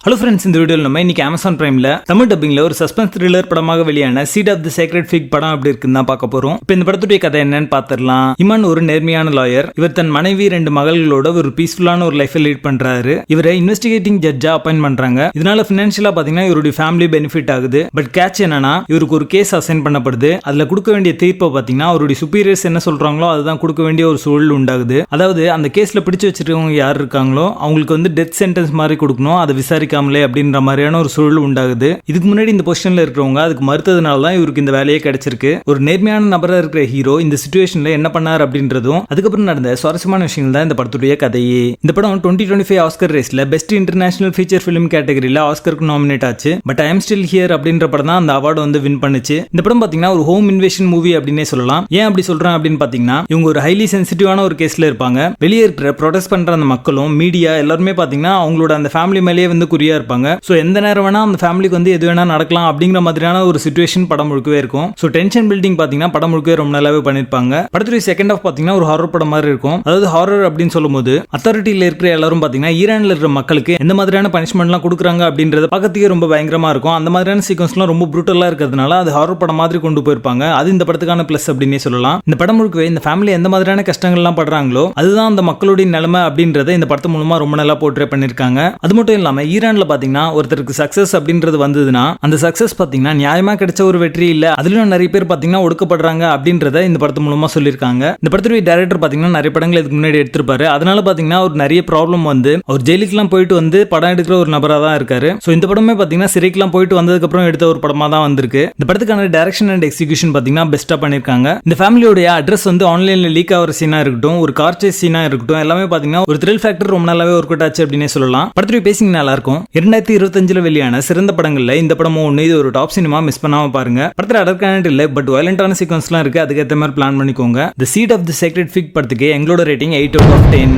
Hello friends, இந்த வீடியோவில் நம்ம இன்னைக்கு அமேசான் பிரைம்ல தமிழ் டப்பிங்ல ஒரு சஸ்பென்ஸ் த்ரில்லர் படமாக வெளியான சீட் ஆஃப் தி சேக்ரெட் ஃபிக் படம் அப்படி இருக்குன்னு தான் பார்க்க போறோம். இப்போ இந்த படத்துடைய கதை என்னன்னு பார்த்துடலாம். இமான் ஒரு நேர்மையான லாயர். இவர் தன் மனைவி 2 மகள்களோட ஒரு பீஸ்ஃபுல்லான ஒரு லைஃபை லீட் பண்றாரு. இவரை இன்வெஸ்டிகேட்டிங் ஜட்ஜா அப்பாயிண்ட் பண்றாங்க. இதனால பினான்சியலா பாத்தீங்கன்னா இவருடைய ஃபேமிலி பெனிஃபிட் ஆகுது. பட் கேட்ச் என்னன்னா, இவருக்கு ஒரு கேஸ் அசைன் பண்ணப்படுது. அதுல கொடுக்க வேண்டிய தீர்ப்பை பாத்தீங்கன்னா அவருடைய சுப்பீரியர்ஸ் என்ன சொல்றாங்களோ அதுதான் கொடுக்க வேண்டிய ஒரு சூழல் உண்டாகுது. அதாவது அந்த கேஸ்ல பிடிச்சு வச்சிருக்கவங்க யார் இருக்காங்களோ அவங்களுக்கு வந்து டெத் சென்டென்ஸ் மாதிரி கொடுக்கணும், அதை விசாரிக்காமலே அப்படின்ற மாதிரியான ஒரு சூழல் உண்டாகுது. இதுக்கு முன்னாடி இந்த பொசிஷன்ல இருக்கிறவங்க அதுக்கு மறுத்ததுனால தான் இவருக்கு இந்த வேலையே கிடைச்சிருக்கு. ஒரு நேர்மையான நபரா இருக்கிற ஹீரோ இந்த சிச்சுவேஷன்ல என்ன பண்ணார் அப்படின்றதும் அதுக்கப்புறம் நடந்த சுவாரஸ்யமான விஷயங்கள் தான் இந்த படத்துடைய கதையே. இந்த படம் 2025 ஆஸ்கர் ரேஸ்ல பெஸ்ட் இன்டர்நேஷனல் ஃபீச்சர் ஃபிலிம் கேட்டகரியில ஆஸ்கருக்கு நாமினேட் ஆச்சு. But I am still here அப்படின்ற படம் தான் அந்த அவார்டு வந்து வின் பண்ணுச்சு. இந்த படம் பாத்தீங்கன்னா ஒரு ஹோம் இன்வேஷன் மூவி அப்படின்னே சொல்லலாம். ஏன் அப்படி சொல்றேன் அப்படின்னு பாத்தீங்கன்னா, இவங்க ஒரு ஹைலி சென்சிட்டிவான ஒரு கேஸ்ல இருப்பாங்க. வெளியே இருக்கிற ப்ரொடெஸ்ட் பண்ற அந்த மக்களும் மீடியா எல்லாருமே பாத்தீங்கன்னா அவங்களோட அந்த ஃபேமிலி மேலேயே வந்து குறியா இருப்பாங்க. சோ எந்த நேரம் வேணா அந்த ஃபேமிலிக்கு வந்து எது வேணா நடக்கலாம் அப்படிங்கிற மாதிரியான ஒரு சிச்சுவேஷன் படம் முழுக்கவே இருக்கும். சோ டென்ஷன் பில்டிங் பாத்தீங்கன்னா படம் முழுக்கவே ரொம்ப நல்லாவே பண்ணிருப்பாங்க. படத்துடைய செகண்ட் ஹாஃப் பாத்தீங்கன்னா ஒரு ஹாரர் படம் மாதிரி இருக்கும். அதாவது ஹாரர் அப்படின்னு சொல்லும்போது அத்தாரிட்டியில இருக்கிற எல்லாரும் பாத்தீங்கன்னா ஈரான்ல இருக்கிற மக்களுக்கு எந்த மாதிரியான பனிஷ்மெண்ட்லாம் கொடுக்குறாங்க அப்படின்றது பார்க்கறதுக்கே ரொம்ப பயங்கரமா இருக்கும். அந்த மாதிரியான சீக்வன்ஸ்லாம் ரொம்ப ப்ரூட்டலா இருக்கிறதுனால அது ஹாரர் படம் மாதிரி கொண்டு போயிருப்பாங்க. அது இந்த படத்துக்கான பிளஸ் அப்படின்னே சொல்லலாம். இந்த படம் முழுக்கவே இந்த ஃபேமிலி எந்த மாதிரியான கஷ்டங்கள்லாம் படுறாங்களோ அதுதான் அந்த மக்களுடைய நிலைமை அப்படின்றத இந்த படத்து மூலமா ரொம்ப நல்லா போர்ட்ரே பண்ணிருக்காங்க. அது மட்டும் இல்லாம ஈரான்ல பாத்தீங்கன்னா ஒருத்தருக்கு சக்சஸ் அப்படின்றது வந்ததுன்னா அந்த சக்சஸ் பாத்தீங்கன்னா நியாயமா கிடைச்ச ஒரு வெற்றி இல்ல, அதுலயும் நிறைய பேர் பாத்தீங்கன்னா ஒடுக்கப்படுறாங்க அப்படின்றத இந்த படத்து மூலமா சொல்லிருக்காங்க. இந்த படத்துடைய டைரக்டர் பாத்தீங்கன்னா நிறைய படங்கள் இதுக்கு முன்னாடி எடுத்திருப்பாரு. அதனால பாத்தீங்கன்னா ஒரு நிறைய ப்ராப்ளம் வந்து அவர் ஜெயிலுக்குலாம் போயிட்டு வந்து படம் எடுக்கிற ஒரு நபரா தான் இருக்காரு. சோ இந்த படமே பாத்தீங்கன்னா சிறைக்குலாம் போயிட்டு வந்ததுக்கு அப்புறம் எடுத்த ஒரு படமா தான் வந்திருக்கு. இந்த படத்துக்கான டைரக்ஷன் அண்ட் எக்ஸிகியூஷன் பாத்தீங்கன்னா பெஸ்டா பண்ணிருக்காங்க. இந்த ஃபேமிலியோட அட்ரஸ் வந்து ஆன்லைன்ல லீக் ஆகிற சீனா இருக்கட்டும், ஒரு கார் சேஸ் சீனா இருக்கட்டும், எல்லாமே பாத்தீங்கன்னா ஒரு த்ரில் ஃபேக்டர் ரொம்ப நல்லாவே ஒர்க் அவுட் ஆச்சு அப்படின்னே சொல்லலாம். படத்துடைய பேசிங் நல்லா இருக்கும். 2025 வெளியான சிறந்த படங்கள்ல இந்த படமும் ஒண்ணு. இது ஒரு டாப் சினிமா, மிஸ் பண்ணாம பாருங்க. படத்துல அடர்கானட் இல்ல, பட் வயலண்டான சீக்வன்ஸ்லாம் இருக்கு. அதுக்கு ஏத்த மாதிரி பிளான் பண்ணிக்கோங்க. தி சீட் ஆஃப் தி சேக்ரெட் ஃபிக் படத்துக்கு எங்களோட ரேட்டிங் 8 out of 10.